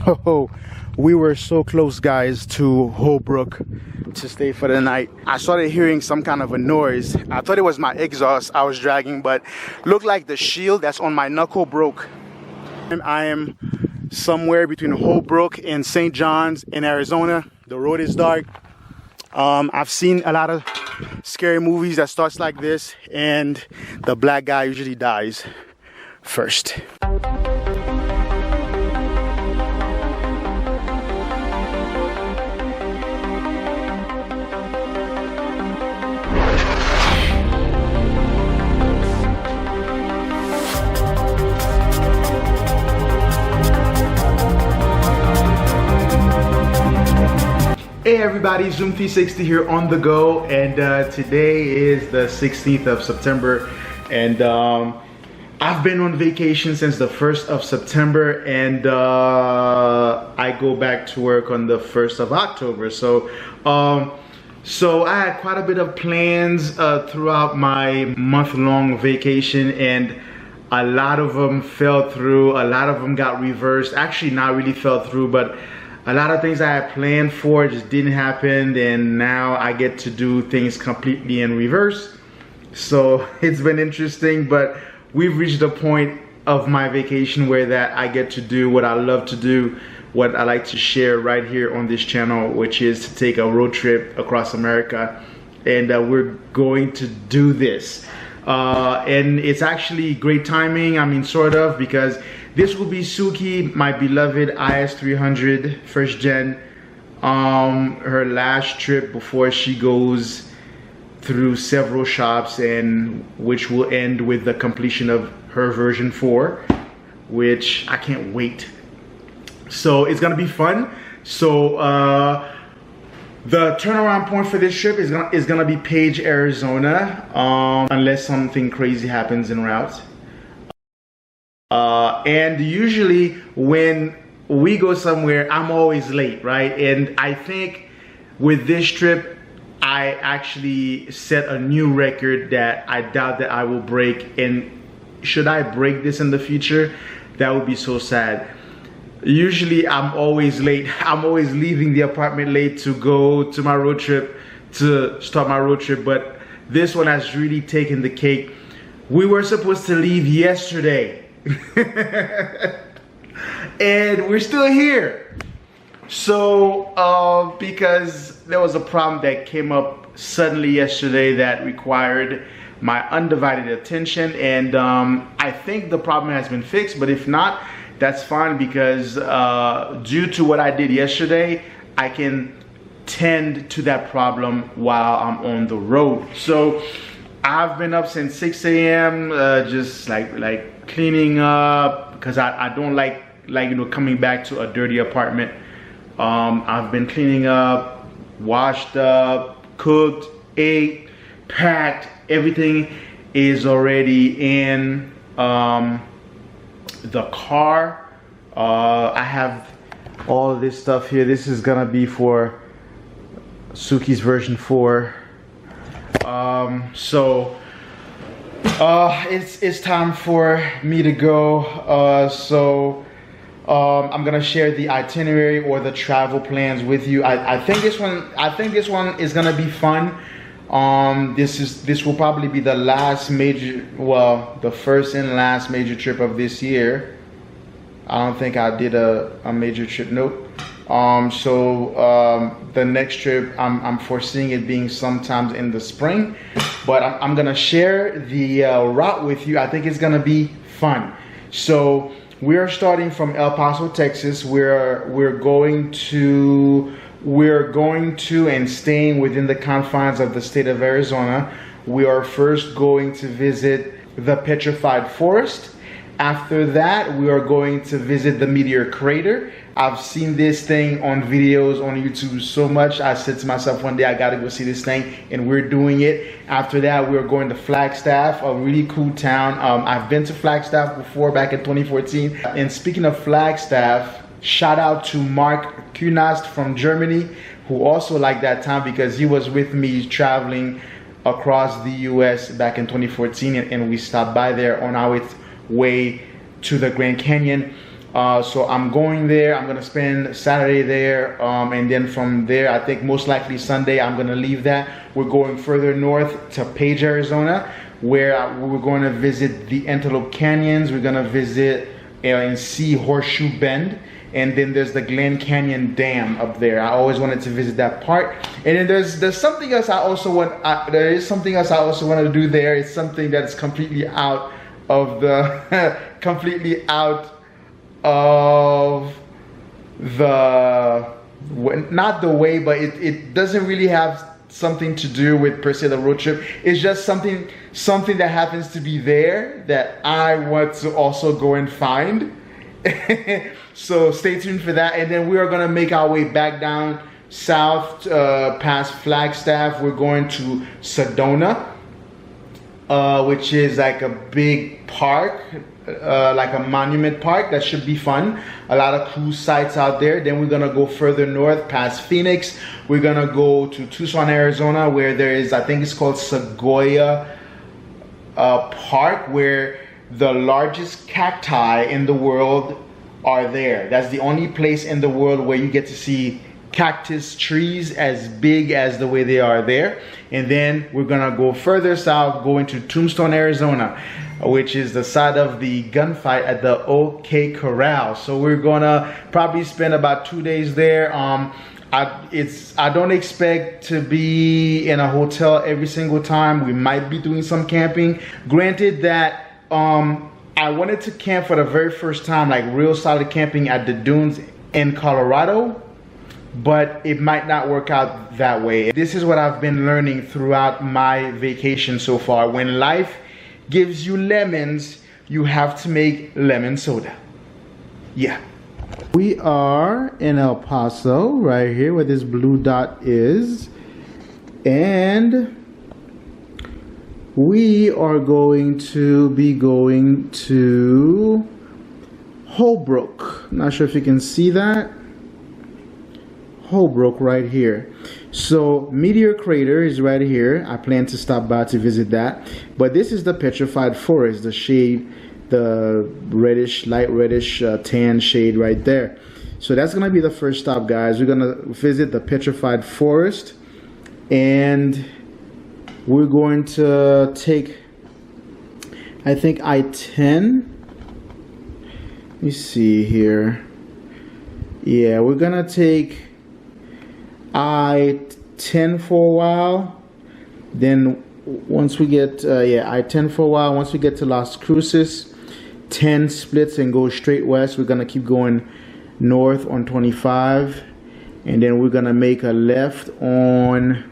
Oh, we were so close, guys, to Holbrook to stay for the night. I started hearing some kind of a noise. I thought it was my exhaust I was dragging, but looked like the shield that's on my knuckle broke. I am somewhere between Holbrook and St. John's in Arizona. The road is dark. I've seen a lot of scary movies that starts like this, and the black guy usually dies first. Hey everybody, Zoom360 here on the go, and today is the 16th of September, and I've been on vacation since the 1st of September, and I go back to work on the 1st of October. So I had quite a bit of plans throughout my month-long vacation, and a lot of them fell through, a lot of them got reversed. Actually, not really fell through, but a lot of things I had planned for just didn't happen, and now I get to do things completely in reverse. So it's been interesting, but we've reached a point of my vacation where that I get to do what I love to do, what I like to share right here on this channel, which is to take a road trip across America, and we're going to do this. And it's actually great timing, I mean, sort of, because this will be Suki, my beloved IS300 first gen, her last trip before she goes through several shops, and which will end with the completion of her version 4, which I can't wait. So it's gonna be fun. So the turnaround point for this trip is gonna be Page, Arizona, unless something crazy happens en route. And usually when we go somewhere, I'm always late, right? And I think with this trip, I actually set a new record that I doubt that I will break. And should I break this in the future, that would be so sad. Usually I'm always late. I'm always leaving the apartment late to go to my road trip, to start my road trip. But this one has really taken the cake. We were supposed to leave yesterday. And we're still here. So because there was a problem that came up suddenly yesterday that required my undivided attention, and I think the problem has been fixed, but if not, that's fine, because due to what I did yesterday, I can tend to that problem while I'm on the road. So I've been up since 6 a.m. Just like cleaning up, because I don't like you know, coming back to a dirty apartment. I've been cleaning up, washed up, cooked, ate, packed. Everything is already in the car. I have all of this stuff here. This is gonna be for Suki's version 4. So it's time for me to go. So I'm gonna share the itinerary or the travel plans with you. I think this one is gonna be fun. This will probably be the last major, well, the first and last major trip of this year. I don't think I did a major trip, nope. The next trip, I'm foreseeing it being sometimes in the spring, but I'm gonna share the route with you. I think it's gonna be fun. So we are starting from El Paso, Texas. We're going to and staying within the confines of the state of Arizona. We are first going to visit the Petrified Forest. After that, we are going to visit the Meteor Crater. I've seen this thing on videos on YouTube so much, I said to myself one day, I gotta go see this thing, and we're doing it. After that, we're going to Flagstaff, a really cool town. I've been to Flagstaff before, back in 2014. And speaking of Flagstaff, shout out to Mark Kunast from Germany, who also liked that town because he was with me traveling across the US back in 2014, and we stopped by there on our way to the Grand Canyon. So I'm going there. I'm gonna spend Saturday there, and then from there, I think most likely Sunday, I'm gonna leave that. We're going further north to Page, Arizona, where we're going to visit the Antelope Canyons. We're gonna visit and see Horseshoe Bend, and then there's the Glen Canyon Dam up there. I always wanted to visit that part. And then there's something else I also want. There is something else I also want to do there. It's something that's completely out of the completely out of the, not the way, but it doesn't really have something to do with per se the road trip. It's just something that happens to be there that I want to also go and find. So stay tuned for that. And then we are gonna make our way back down south past Flagstaff. We're going to Sedona, which is like a big park, like a monument park. That should be fun. A lot of cool sites out there. Then we're gonna go further north past Phoenix. We're gonna go to Tucson, Arizona, where there is, I think it's called Sequoia Park, where the largest cacti in the world are there. That's the only place in the world where you get to see cactus trees as big as the way they are there. And then we're gonna go further south, going to Tombstone, Arizona, which is the site of the gunfight at the OK Corral. So we're gonna probably spend about 2 days there. I don't expect to be in a hotel every single time. We might be doing some camping. Granted that I wanted to camp for the very first time, like real solid camping at the dunes in Colorado, but it might not work out that way. This is what I've been learning throughout my vacation so far. When life gives you lemons, you have to make lemon soda. Yeah. We are in El Paso, right here where this blue dot is. And we are going to be going to Holbrook. Not sure if you can see that. Holbrook right here. So Meteor Crater is right here. I plan to stop by to visit that. But this is the petrified forest, the shade, the reddish, light reddish tan shade right there. So that's gonna be the first stop, guys. We're gonna visit the petrified forest, and we're going to take, I think, I-10. Let me see here. Yeah, we're gonna take I-10 for a while. Then once we get, I-10 for a while. Once we get to Las Cruces, 10 splits and go straight west. We're gonna keep going north on 25, and then we're gonna make a left on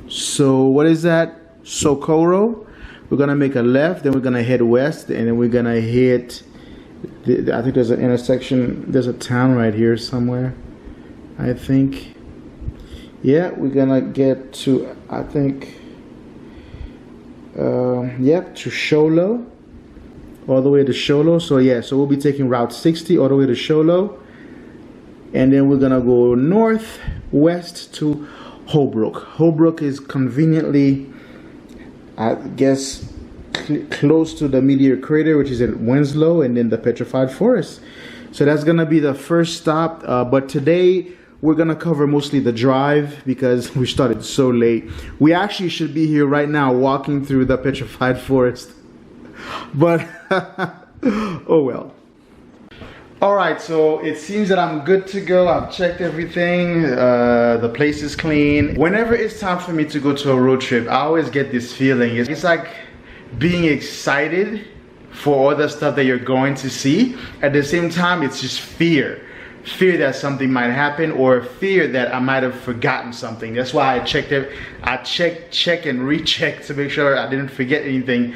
so what is that, Socorro. We're gonna make a left, then we're gonna head west, and then we're gonna hit I think there's an intersection, there's a town right here somewhere, I think. Yeah, we're gonna get to, I think, to Sholo, all the way to Sholo. So yeah, so we'll be taking Route 60 all the way to Sholo, and then we're gonna go northwest to Holbrook. Holbrook is conveniently, I guess, close to the Meteor Crater, which is in Winslow, and then the petrified forest. So that's gonna be the first stop. But today we're gonna cover mostly the drive because we started so late. We actually should be here right now walking through the petrified forest, but oh well. All right, so it seems that I'm good to go. I've checked everything. The place is clean. Whenever it's time for me to go to a road trip, I always get this feeling. It's like being excited for all the stuff that you're going to see. At the same time, it's just fear. Fear that something might happen, or fear that I might have forgotten something. That's why I checked it. I check and recheck to make sure I didn't forget anything.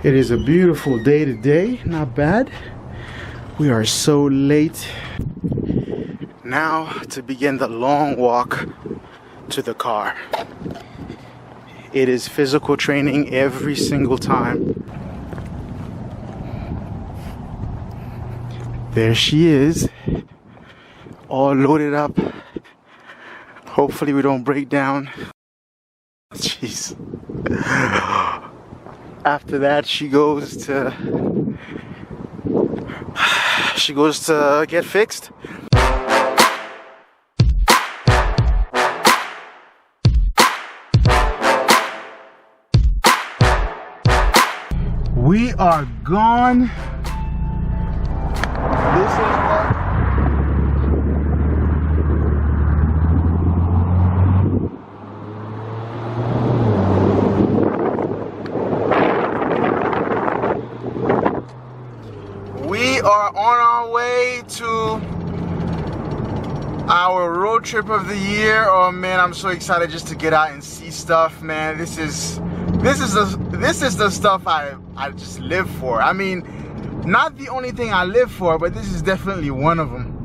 It is a beautiful day today, not bad. We are so late. Now to begin the long walk to the car. It is physical training every single time. There she is, all loaded up. Hopefully we don't break down. Jeez. After that, she goes to get fixed. We are gone. This is we are on our way to our road trip of the year. Oh man, I'm so excited just to get out and see stuff, man. This is the stuff I just live for. I mean, not the only thing I live for, but this is definitely one of them.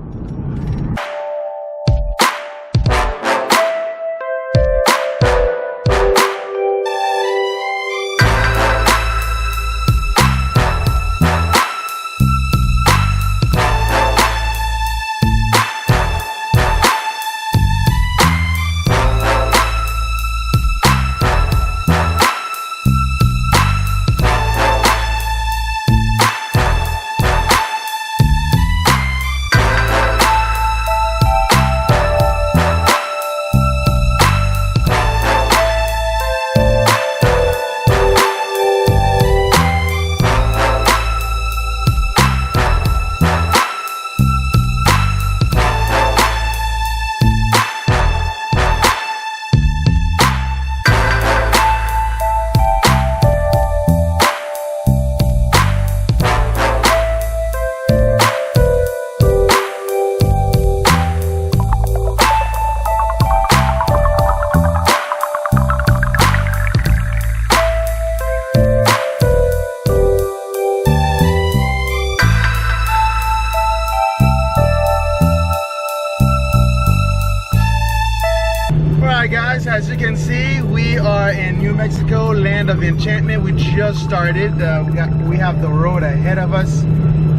Guys, as you can see, we are in New Mexico, land of enchantment. We just started. We have the road ahead of us,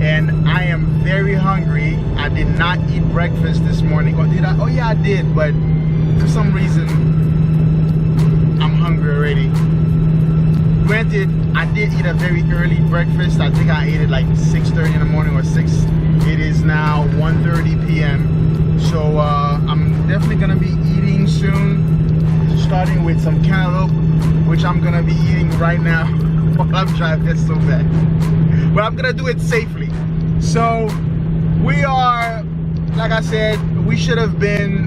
and I am very hungry. I did not eat breakfast this morning, or did I? Oh yeah, I did, but for some reason I'm hungry already. Granted, I did eat a very early breakfast. I think I ate it like 6:30 in the morning or 6. It is now 1:30 p.m. So I'm definitely gonna be eating soon, starting with some cantaloupe, which I'm gonna be eating right now while I'm driving. That's so bad, but I'm gonna do it safely. So we are, like I said, we should have been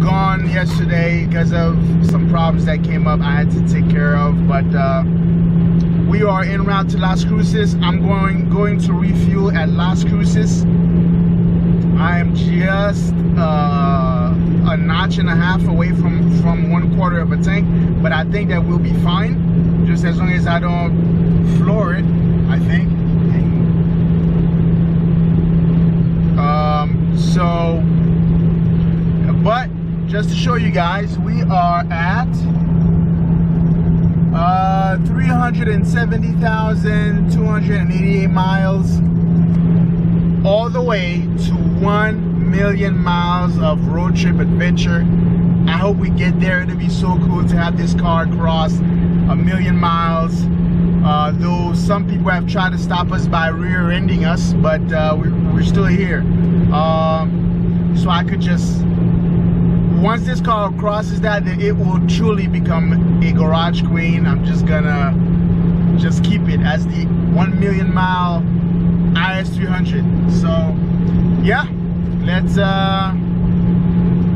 gone yesterday because of some problems that came up I had to take care of, but we are en route to Las Cruces. I'm going to refuel at Las Cruces. I am just a notch and a half away from 1/4 of a tank, but I think that we'll be fine, just as long as I don't floor it, I think. But just to show you guys, we are at 370,288 miles, all the way to 1 million miles of road trip adventure. I hope we get there. It'll be so cool to have this car cross 1 million miles. Though some people have tried to stop us by rear-ending us, but we're still here. So I could just, once this car crosses that, then it will truly become a garage queen. I'm just gonna keep it as the 1 million mile IS300. So yeah, let's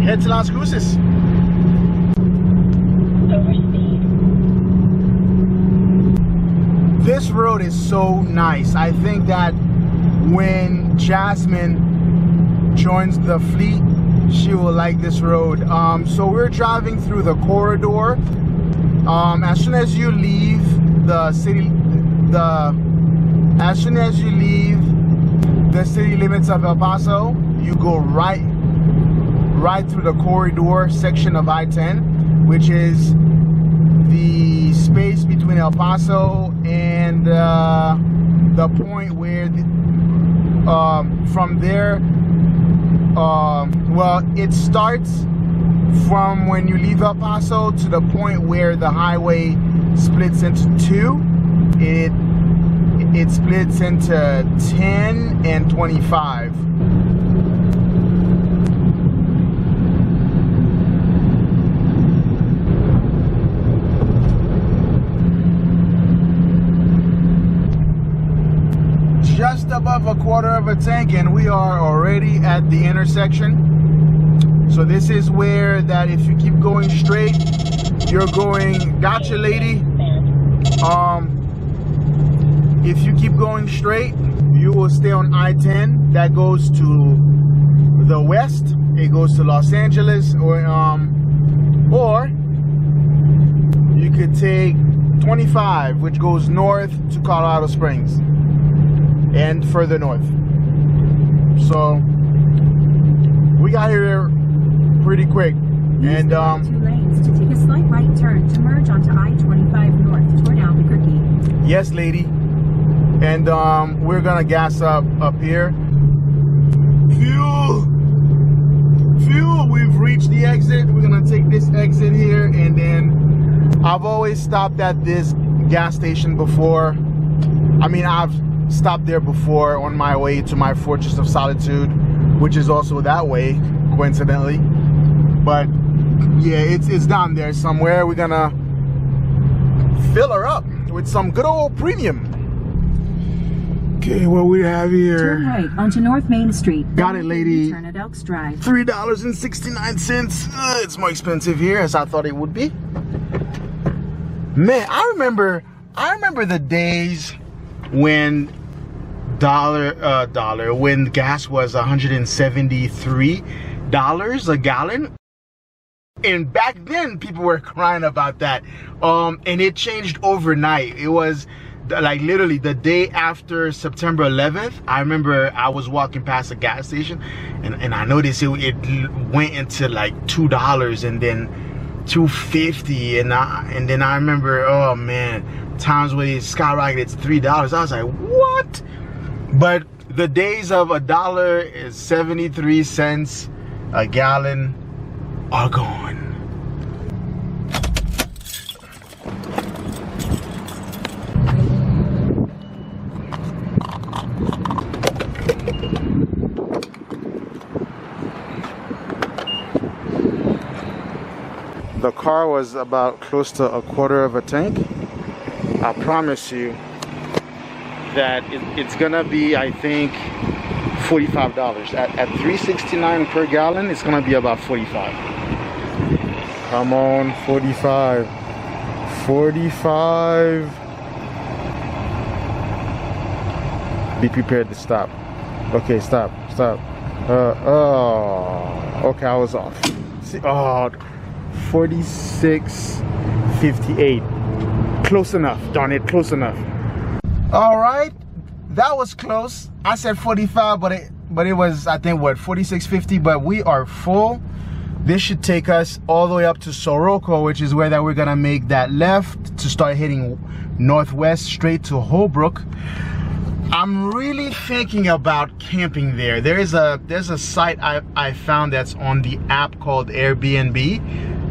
head to Las Cruces. This road is so nice. I think that when Jasmine joins the fleet, she will like this road. So we're driving through the corridor. As soon as you leave the city, as soon as you leave the city limits of El Paso, you go right through the corridor section of I-10, which is the space between El Paso and the point where from there, well, it starts from when you leave El Paso to the point where the highway splits into two, it splits into 10 and 25. Just above a quarter of a tank, and we are already at the intersection. So this is where that if you keep going straight, you're going, gotcha lady. If you keep going straight, you will stay on I-10. That goes to the west. It goes to Los Angeles, or you could take 25, which goes north to Colorado Springs and further north. So we got here pretty quick. And 2 lanes to take a slight right turn to merge onto I-25 north toward Albuquerque. Yes, lady. And we're gonna gas up here. Fuel. We've reached the exit. We're gonna take this exit here, and then I've always stopped at this gas station before. I mean, I've stopped there before on my way to my Fortress of Solitude, which is also that way, coincidentally. But yeah, it's down there somewhere. We're gonna fill her up with some good old premium. Okay, what we have here. Turn right onto North Main Street. Got it, lady. Turn at Elks Drive. $3.69. It's more expensive here as I thought it would be. Man, I remember the days when when gas was $173 a gallon. And back then people were crying about that. And it changed overnight. It was like literally the day after September 11th. I remember I was walking past a gas station and I noticed it went into like $2 and then $2.50, and then I remember, oh man, times when it skyrocketed to $3. I was like, what? But the days of $1.73 a gallon are gone. The car was about close to a quarter of a tank. I promise you that it's gonna be, I think, $45. At $3.69 per gallon, it's gonna be about $45. Come on, 45. 45. Be prepared to stop. Okay, stop. Oh, okay, I was off. See, oh, 46.58. Close enough, darn it, close enough. All right, that was close. I said 45, but it was, I think, what, 46.50. But we are full. This should take us all the way up to Soroco, which is where that we're gonna make that left to start heading northwest straight to Holbrook. I'm really thinking about camping there. There's a site I found that's on the app called Airbnb,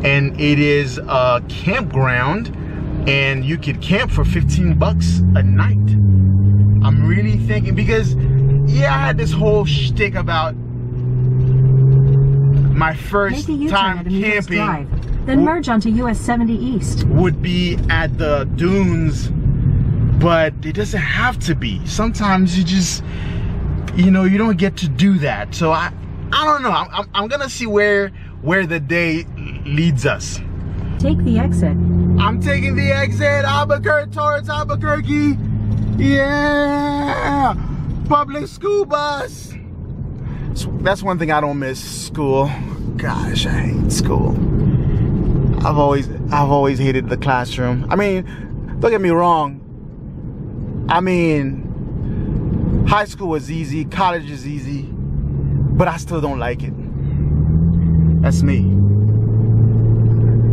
and it is a campground, and you could camp for 15 bucks a night. I'm really thinking, because yeah, I had this whole shtick about my first time camping, then merge onto US 70 East, would be at the dunes. But it doesn't have to be. Sometimes you just, you know, you don't get to do that. So I don't know. I'm gonna see where the day leads us. Take the exit. I'm taking the exit, Albuquerque, towards Albuquerque. Yeah, public school bus. So that's one thing I don't miss, school. Gosh, I hate school. I've always hated the classroom. I mean, don't get me wrong. I mean, high school was easy, college is easy, but I still don't like it. That's me.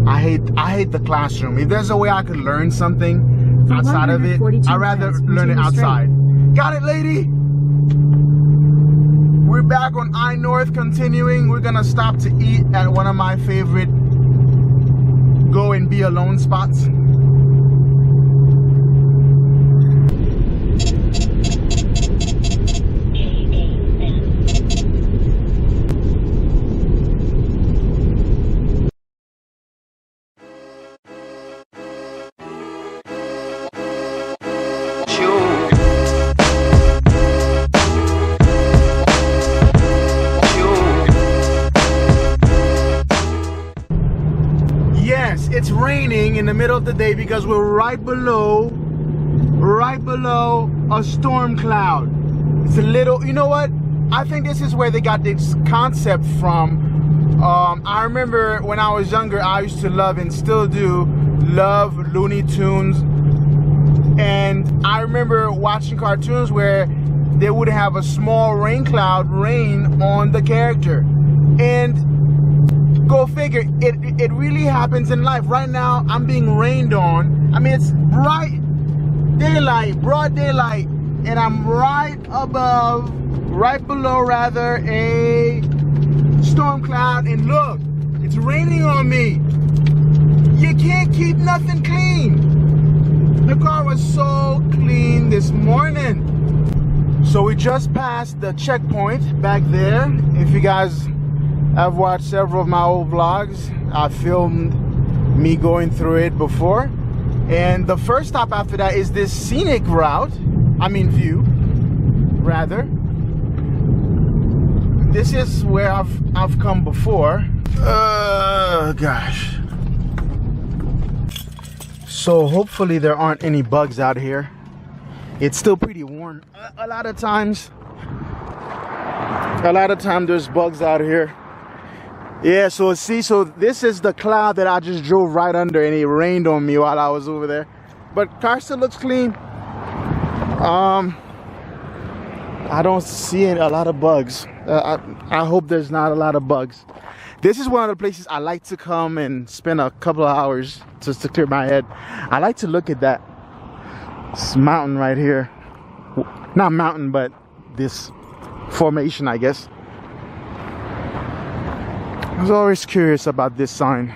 I hate the classroom. If there's a way I could learn something outside of it, I'd rather learn it outside. Got it, lady? We're back on I-North continuing. We're gonna stop to eat at one of my favorite go and be alone spots. It's raining in the middle of the day because we're right below a storm cloud. It's a little, you know what? I think this is where they got this concept from. I remember when I was younger, I used to love, and still do, love Looney Tunes. And I remember watching cartoons where they would have a small rain cloud rain on the character. And go figure, it really happens in life. Right now, I'm being rained on. I mean, it's bright daylight, broad daylight, and I'm right below rather, a storm cloud, and look, it's raining on me. You can't keep nothing clean. The car was so clean this morning. So we just passed the checkpoint back there. If you guys I've watched several of my old vlogs. I filmed me going through it before. And the first stop after that is this scenic route. I mean view, rather. This is where I've come before. Gosh. So hopefully there aren't any bugs out here. It's still pretty warm. A lot of times there's bugs out here. Yeah, so see, so this is the cloud that I just drove right under, and it rained on me while I was over there. But car still looks clean. I don't see a lot of bugs. I hope there's not a lot of bugs. This is one of the places I like to come and spend a couple of hours just to clear my head. I like to look at that mountain right here. Not mountain, but this formation, I guess. I was always curious about this sign.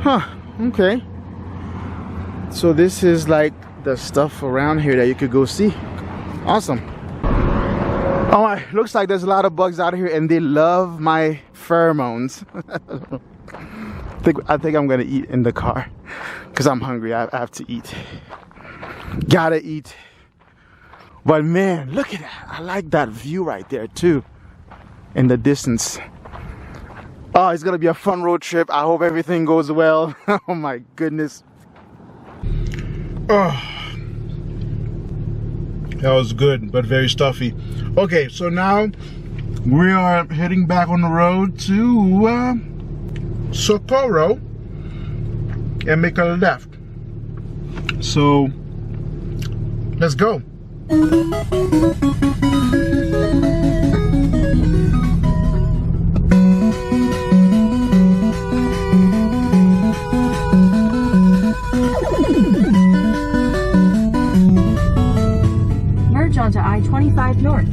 Huh, okay. So this is like the stuff around here that you could go see. Awesome. All right, looks like there's a lot of bugs out here, and they love my pheromones. I think I'm gonna eat in the car because I'm hungry. I have to eat. Gotta eat. But man, look at that. I like that view right there too, in the distance. Oh, it's gonna be a fun road trip. I hope everything goes well. Oh my goodness. Oh, that was good, but very stuffy. Okay, so now we are heading back on the road to Socorro and make a left. So let's go. Merge onto I-25 North.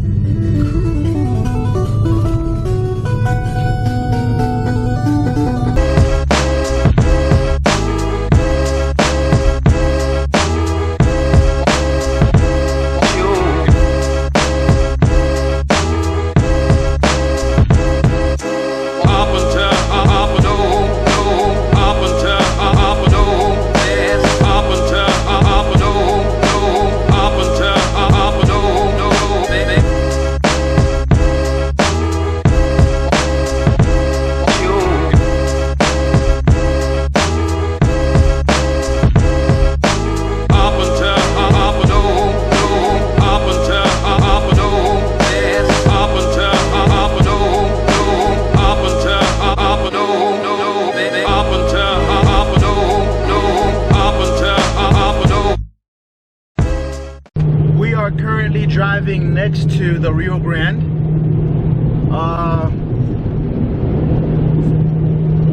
Driving next to the Rio Grande.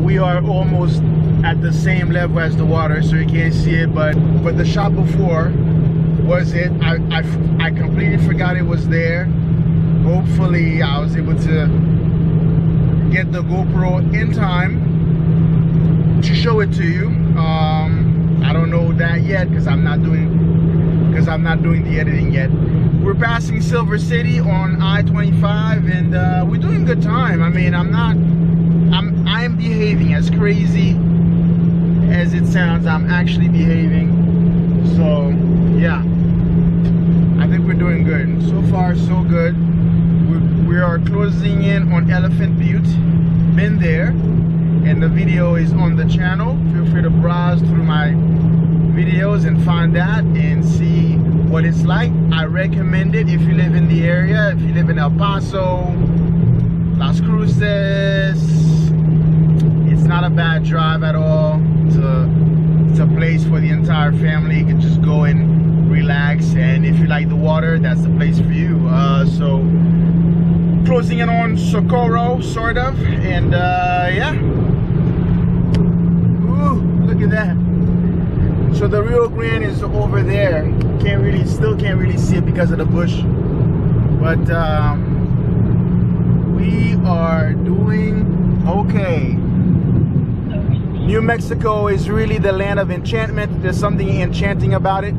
We are almost at the same level as the water, so you can't see it, but the shot before was it. I completely forgot it was there. hopefully I was able to get the GoPro in time to show it to you. I don't know that yet because I'm not doing the editing yet. We're passing Silver City on I-25 and we're doing good time. I mean, I am behaving. As crazy as it sounds, I'm actually behaving. So yeah, I think we're doing good. So far so good. We are closing in on Elephant Butte. Been there, and the video is on the channel. Feel free to browse through my videos and find that and see what it's like. I recommend it if you live in the area. If you live in El Paso, Las Cruces, it's not a bad drive at all. It's a place for the entire family. You can just go and relax, and if you like the water, that's the place for you. So closing in on Socorro, sort of, and yeah. Ooh, look at that. So the Rio Grande is over there. Still can't really see it because of the bush. But we are doing okay. New Mexico is really the land of enchantment. There's something enchanting about it.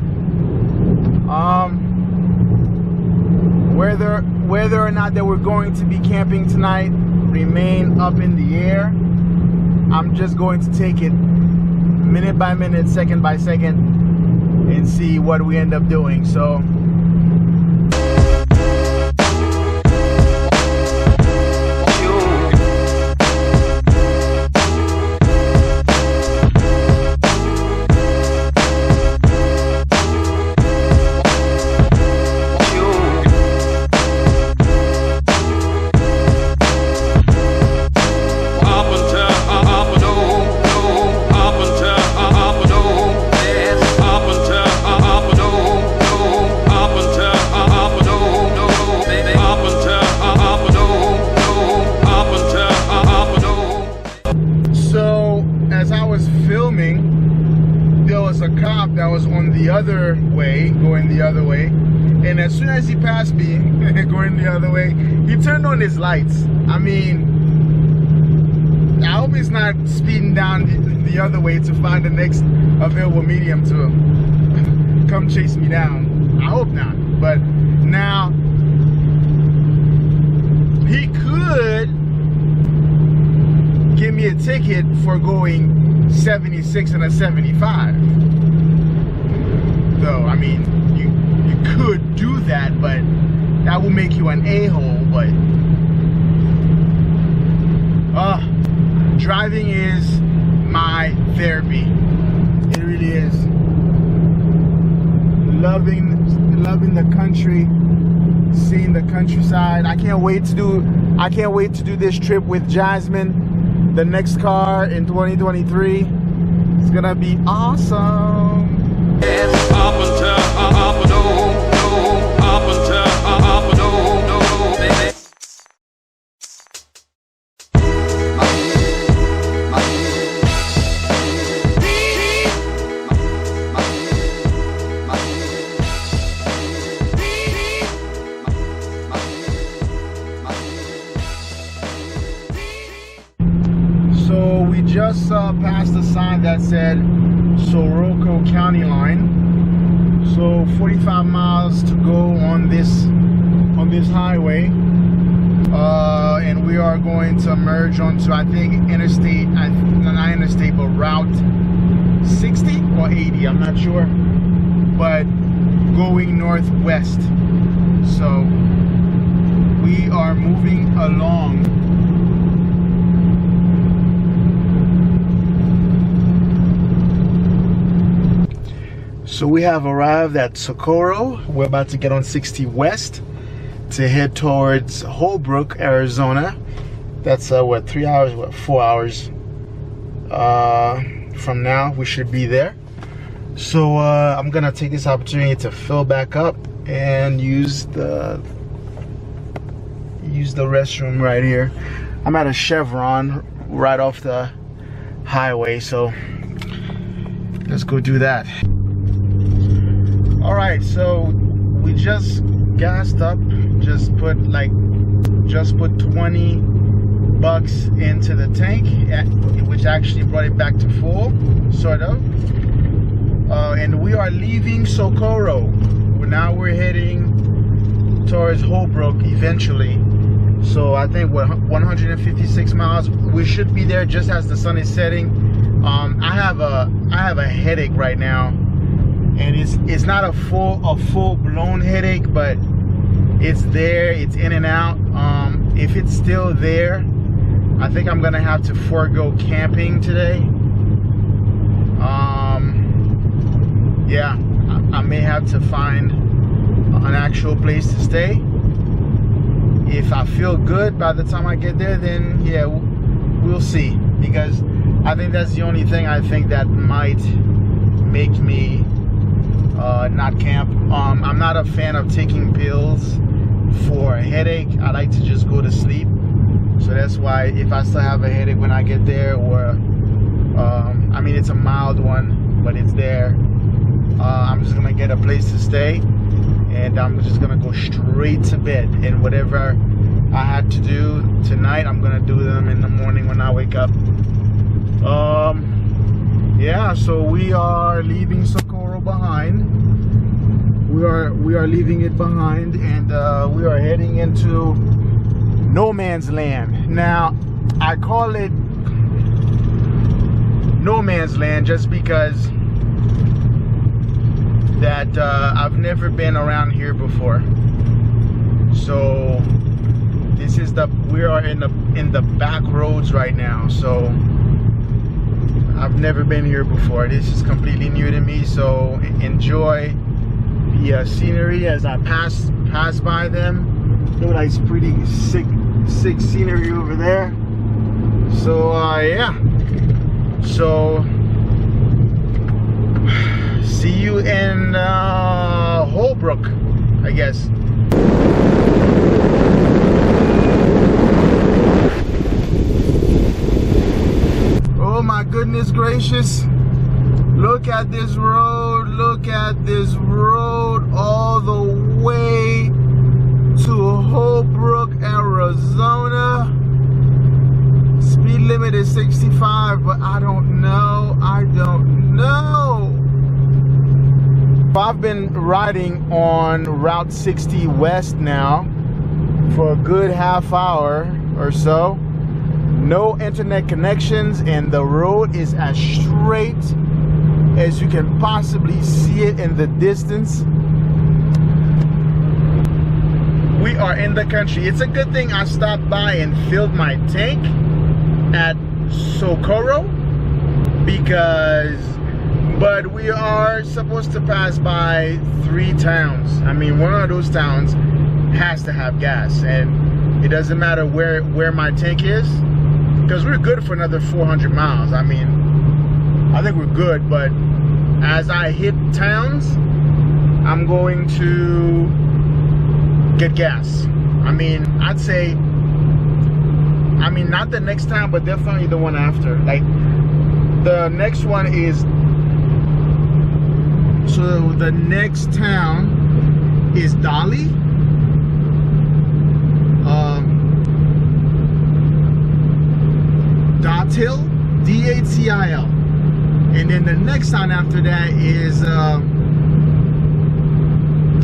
Whether or not that we're going to be camping tonight remain up in the air. I'm just going to take it minute by minute, second by second, and see what we end up doing. So going the other way, and as soon as he passed me going the other way, he turned on his lights. I mean, I hope he's not speeding down the other way to find the next available medium to come chase me down. I hope not. But now he could give me a ticket for going 76 and a 75. Though, I mean, you could do that, but that will make you an a-hole. But driving is my therapy. It really is. Loving the country, seeing the countryside. I can't wait to do this trip with Jasmine, the next car in 2023. It's gonna be awesome. Up until baby. So we just passed a sign that said Soroco County line. So 45 miles to go on this highway, and we are going to merge onto, I think, interstate, not interstate, but Route 60 or 80, I'm not sure, but going northwest. So we are moving along. So we have arrived at Socorro. We're about to get on 60 West to head towards Holbrook, Arizona. That's what, 3 hours, what, 4 hours from now. We should be there. So I'm gonna take this opportunity to fill back up and use the restroom right here. I'm at a Chevron right off the highway, so let's go do that. All right, so we just gassed up. Just put $20 into the tank, which actually brought it back to full, sort of. And we are leaving Socorro. Now we're heading towards Holbrook eventually. So I think what, 156 miles. We should be there just as the sun is setting. I have a headache right now, and it's not a full-blown headache, but it's there. It's in and out. If it's still there, I think I'm gonna have to forego camping today. Yeah, I may have to find an actual place to stay. If I feel good by the time I get there, then yeah, we'll see. Because I think that's the only thing I think that might make me not camp. I'm not a fan of taking pills for a headache. I like to just go to sleep. So that's why if I still have a headache when I get there, or I mean it's a mild one, but it's there, I'm just gonna get a place to stay, and I'm just gonna go straight to bed. And whatever I had to do tonight, I'm gonna do them in the morning when I wake up. Yeah, so we are leaving Socorro behind. We are leaving it behind, and we are heading into no man's land. Now, I call it no man's land just because that I've never been around here before. So this is we are in the back roads right now. So I've never been here before. This is completely new to me. So enjoy the scenery as I pass by them. Look, like it's pretty sick scenery over there. So yeah. So see you in Holbrook, I guess. Oh my goodness gracious. Look at this road. Look at this road all the way to Holbrook, Arizona. Speed limit is 65, but I don't know. I've been riding on Route 60 West now for a good half hour or so. No internet connections, and the road is as straight as you can possibly see it in the distance. We are in the country. It's a good thing I stopped by and filled my tank at Socorro, but we are supposed to pass by 3 towns. I mean, one of those towns has to have gas, and it doesn't matter where my tank is, because we're good for another 400 miles. I mean, I think we're good, but as I hit towns, I'm going to get gas. I mean, I'd say, I mean, not the next town, but definitely the one after. Like, the next one is, so the next town is Datil, D-A-T-I-L. And then the next town after that is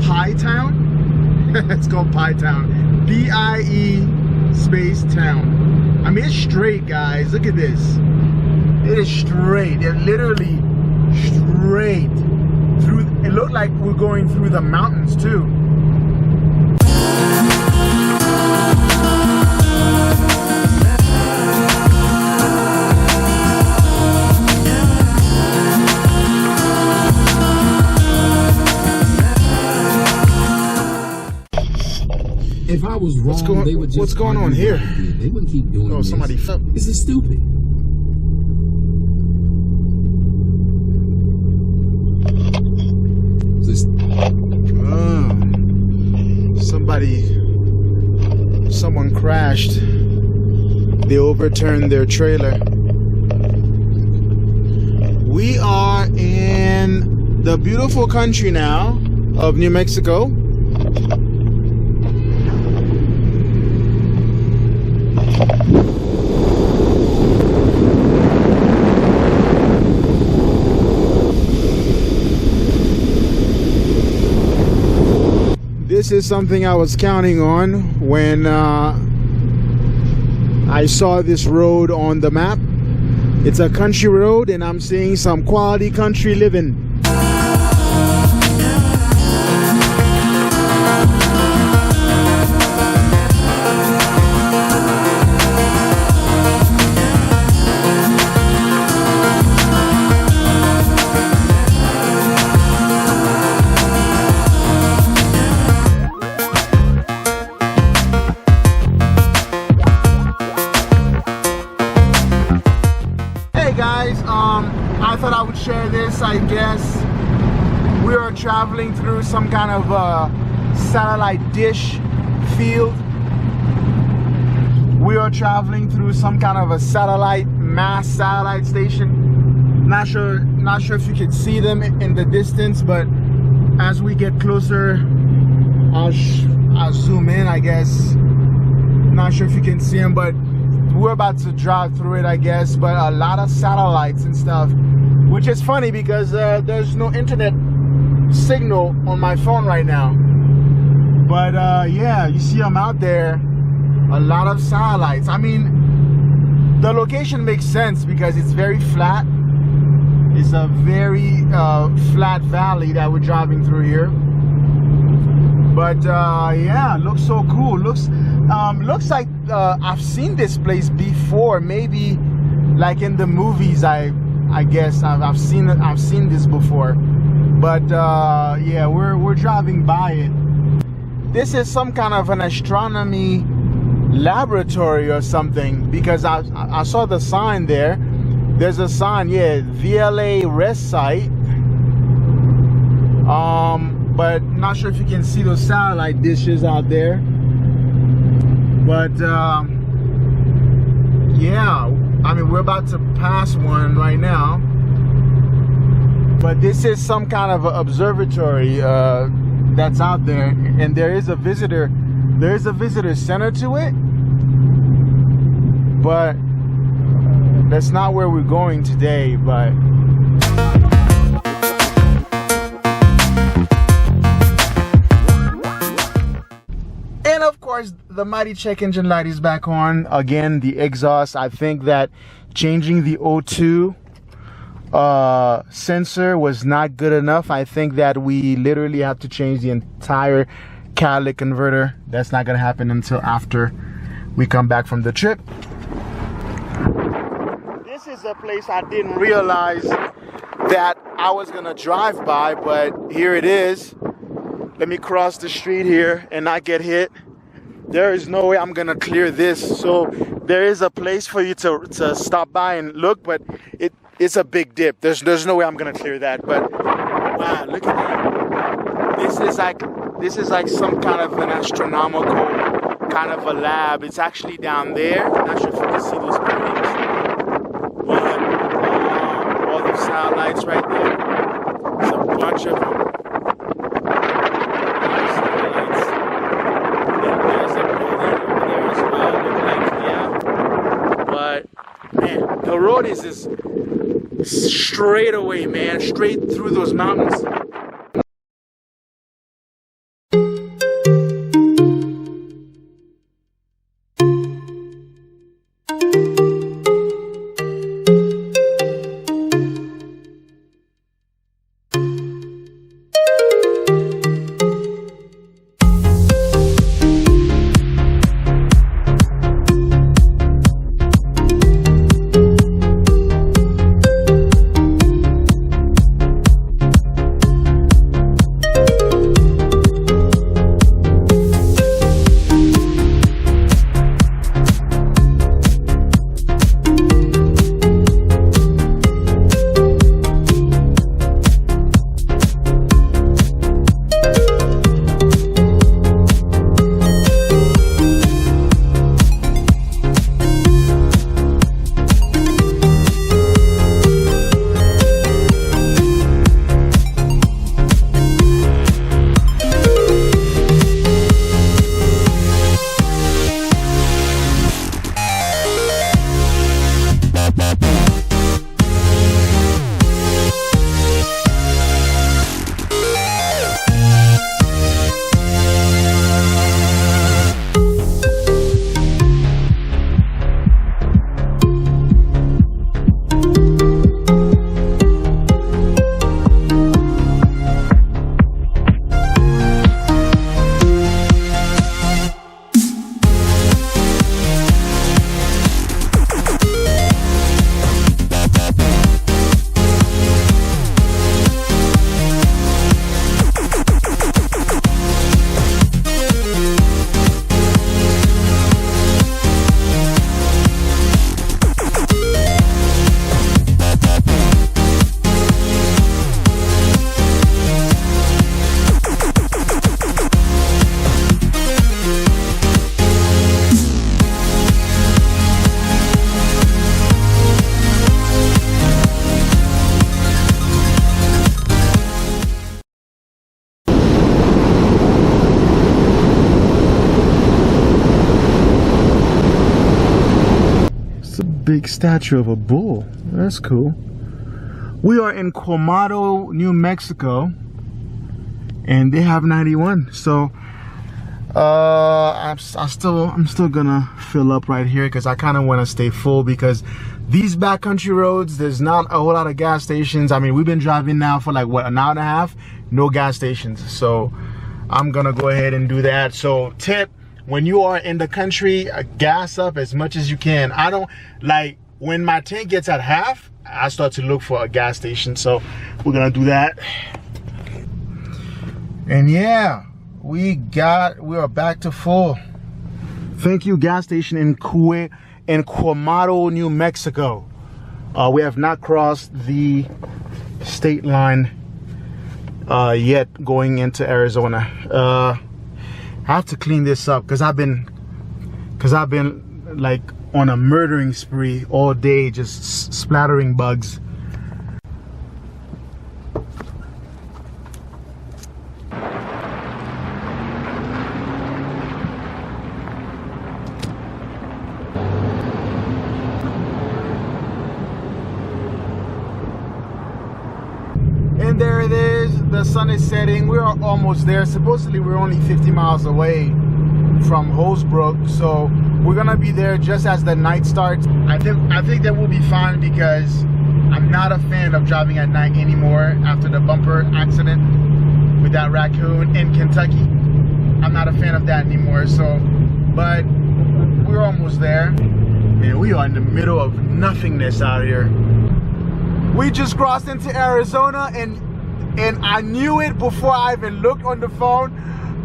Pie Town. It's called Pie Town. B-I-E space town. I mean, it's straight, guys. Look at this. It is straight. It literally straight through. It looked like we're going through the mountains too. If I was wrong, they would just what's going on here? They wouldn't keep doing this. Somebody fell. This is stupid. Someone crashed. They overturned their trailer. We are in the beautiful country now of New Mexico. this is something I was counting on when I saw this road on the map. It's a country road and I'm seeing some quality country living. I thought I would share this. I guess we are traveling through some kind of satellite dish field. We are traveling through some kind of a mass satellite station. Not sure if you can see them in the distance, but as we get closer, I'll zoom in, I guess. Not sure if you can see them, but we're about to drive through it, I guess. But a lot of satellites and stuff, which is funny because there's no internet signal on my phone right now. But yeah, you see them out there, a lot of satellites. I mean, the location makes sense because it's very flat. It's a very flat valley that we're driving through here. But yeah, looks so cool. Looks like I've seen this place before, maybe like in the movies. I guess I've seen this before. But yeah, we're driving by it. This is some kind of an astronomy laboratory or something, because I saw the sign there. There's a sign, yeah, VLA rest site. But not sure if you can see those satellite dishes out there. But yeah, I mean, we're about to pass one right now. But this is some kind of observatory that's out there, and there is a visitor center to it. But that's not where we're going today. But and of course, the mighty check engine light is back on again. The exhaust, I think that changing the O2 sensor was not good enough. I think that we literally have to change the entire catalytic converter. That's not gonna happen until after we come back from the trip. This is a place I didn't realize that I was gonna drive by, but here it is. Let me cross the street here and not get hit. There is no way I'm gonna clear this. So there is a place for you to stop by and look, but it's a big dip. There's no way I'm gonna clear that. But wow, look at that. This is like some kind of an astronomical kind of a lab. It's actually down there. I'm not sure if you can see those buildings. But all the satellites right there. There's a bunch of them. The road is just straight away, man, straight through those mountains. big statue of a bull. That's cool. We are in Quemado, New Mexico, and they have 91. So I'm still gonna fill up right here because I kind of want to stay full, because these backcountry roads, there's not a whole lot of gas stations. I mean, we've been driving now for like what, an hour and a half, no gas stations. So I'm gonna go ahead and do that. So tip, when you are in the country, gas up as much as you can. I don't like, when my tank gets at half, I start to look for a gas station. So we're gonna do that. And yeah, we are back to full. Thank you, gas station in Quemado, New Mexico. We have not crossed the state line yet going into Arizona. I have to clean this up because I've been like on a murdering spree all day, just splattering bugs. And there it is, the sun is setting. We are almost there. Supposedly we're only 50 miles away from Holsbrook, so we're gonna be there just as the night starts. I think that will be fine, because I'm not a fan of driving at night anymore after the bumper accident with that raccoon in Kentucky. I'm not a fan of that anymore. So, but we're almost there. And we are in the middle of nothingness out here. We just crossed into Arizona, and I knew it before I even looked on the phone.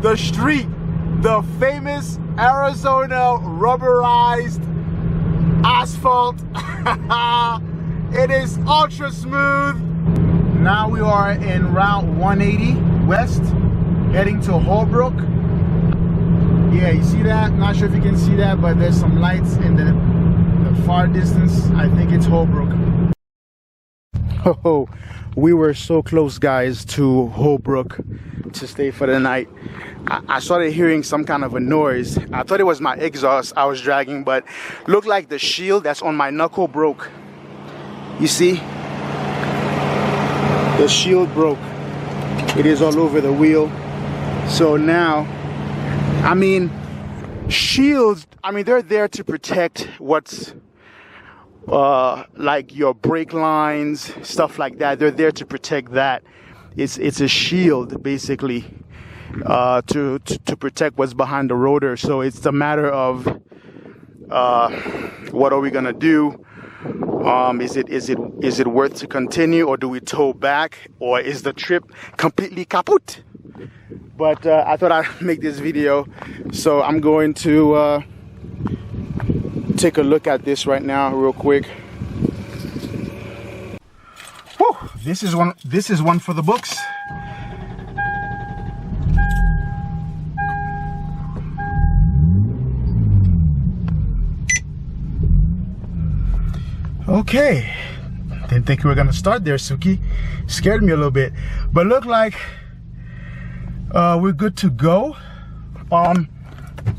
The street, the famous Arizona rubberized asphalt. It is ultra smooth. Now we are in Route 180 West, heading to Holbrook. Yeah, you see that? Not sure if you can see that, but there's some lights in the far distance. I think it's Holbrook. Oh, we were so close, guys, to Holbrook to stay for the night. I started hearing some kind of a noise. I thought it was my exhaust I was dragging, but looked like the shield that's on my knuckle broke. You see? The shield broke. It is all over the wheel. So now, I mean, shields, I mean, they're there to protect what's like your brake lines, stuff like that. They're there to protect that. It's a shield, basically, to protect what's behind the rotor. So it's a matter of what are we gonna do? Is it worth to continue, or do we tow back, or is the trip completely kaput? But I thought I'd make this video, so I'm going to take a look at this right now real quick. Whew, this is one for the books. Okay, didn't think we were gonna start there, Suki. Scared me a little bit, but look like we're good to go.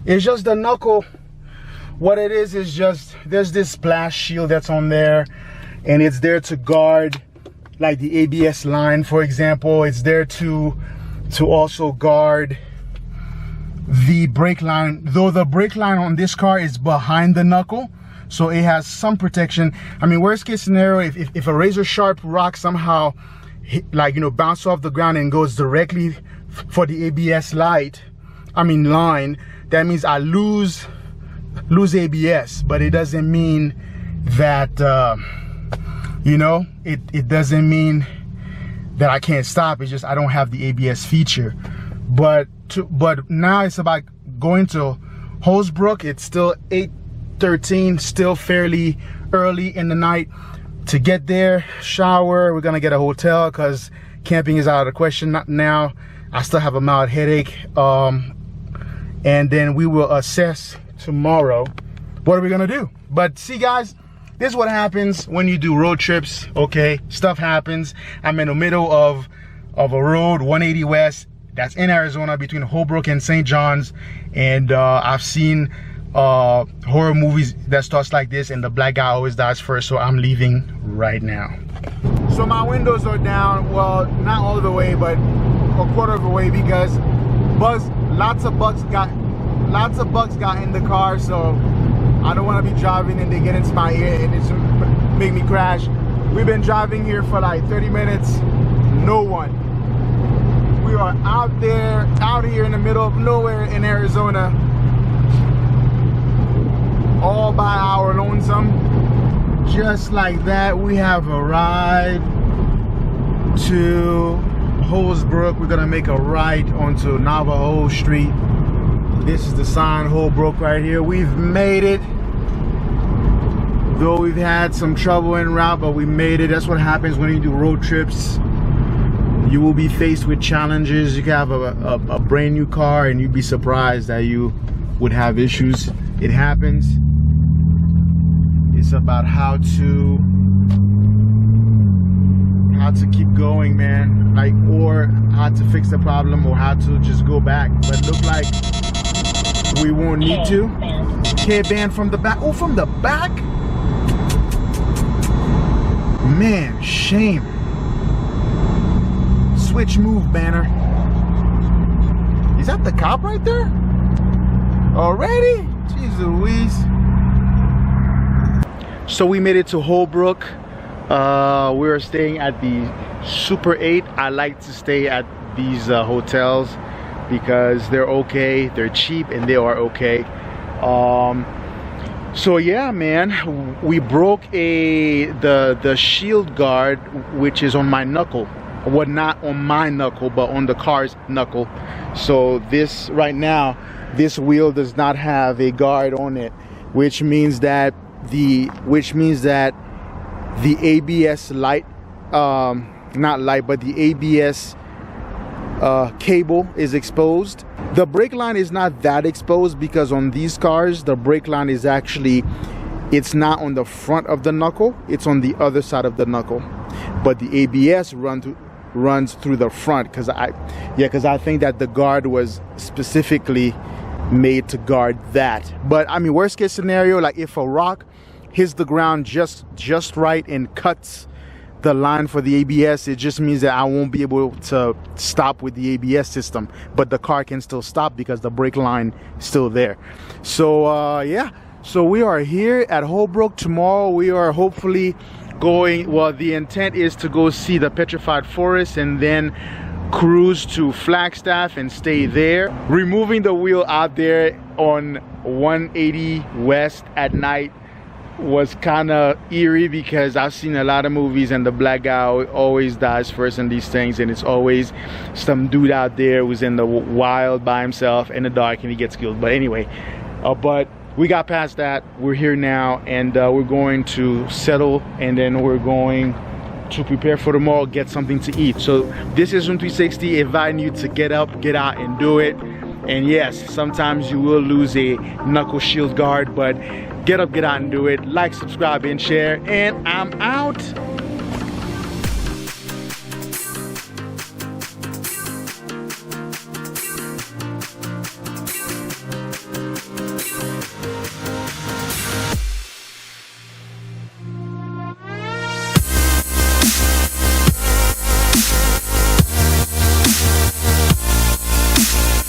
It's just the knuckle. What it is just, there's this splash shield that's on there, and it's there to guard like the ABS line, for example. It's there to also guard the brake line, though the brake line on this car is behind the knuckle, so it has some protection. I mean, worst case scenario, if a razor sharp rock somehow like, you know, bounce off the ground and goes directly for the ABS line, that means I lose ABS, but it doesn't mean that you know, it doesn't mean that I can't stop. It's just I don't have the ABS feature. But now it's about going to Holsbrook. It's still 8:13, still fairly early in the night. To get there, shower, we're gonna get a hotel because camping is out of the question not now. I still have a mild headache, and then we will assess tomorrow what are we gonna do. But see, guys, this is what happens when you do road trips. Okay, stuff happens. I'm in the middle of a road, 180 West, that's in Arizona, between Holbrook and St. John's, and I've seen horror movies that starts like this, and the black guy always dies first. So I'm leaving right now. So my windows are down, well, not all the way, but a quarter of the way, because lots of bugs got in the car. So I don't want to be driving and they get into my ear and it's make me crash. We've been driving here for like 30 minutes, no one. We are out here in the middle of nowhere in Arizona, all by our lonesome. Just like that, we have arrived to Holbrook. We're gonna make a right onto Navajo Street. This is the sign, Holbrook, right here. We've made it. Though we've had some trouble en route, but we made it. That's what happens when you do road trips. You will be faced with challenges. You can have a brand new car and you'd be surprised that you would have issues. It happens. It's about how to keep going, man. Like, or how to fix the problem, or how to just go back. But look like we won't need to. Hairband from the back. Oh, from the back? Man, shame. Switch move banner. Is that the cop right there? Already? Jeez Louise. So we made it to Holbrook. We're staying at the Super 8. I like to stay at these hotels because they're okay, they're cheap, and they are okay. So yeah, man, we broke the shield guard, which is on my knuckle. Well, not on my knuckle, but on the car's knuckle. So this right now, this wheel does not have a guard on it, which means that the ABS light, not light, but the ABS cable is exposed. The brake line is not that exposed because on these cars the brake line is actually, it's not on the front of the knuckle, it's on the other side of the knuckle, but the ABS runs through the front, because I think that the guard was specifically made to guard that. But I mean, worst case scenario, like if a rock hits the ground just right and cuts the line for the ABS, it just means that I won't be able to stop with the ABS system, but the car can still stop because the brake line is still there. So yeah, so we are here at Holbrook. Tomorrow we are hopefully going, well, the intent is to go see the petrified forest and then cruise to Flagstaff and stay there. Removing the wheel out there on 180 West at night was kind of eerie, because I've seen a lot of movies and the black guy always dies first in these things, and it's always some dude out there who's in the wild by himself in the dark and he gets killed. But anyway, but we got past that. We're here now, and we're going to settle, and then we're going to prepare for tomorrow, get something to eat. So this is Zoom 360 inviting you to get up, get out, and do it. And yes, sometimes you will lose a knuckle shield guard, but get up, get out, and do it. Like, subscribe, and share. And I'm out.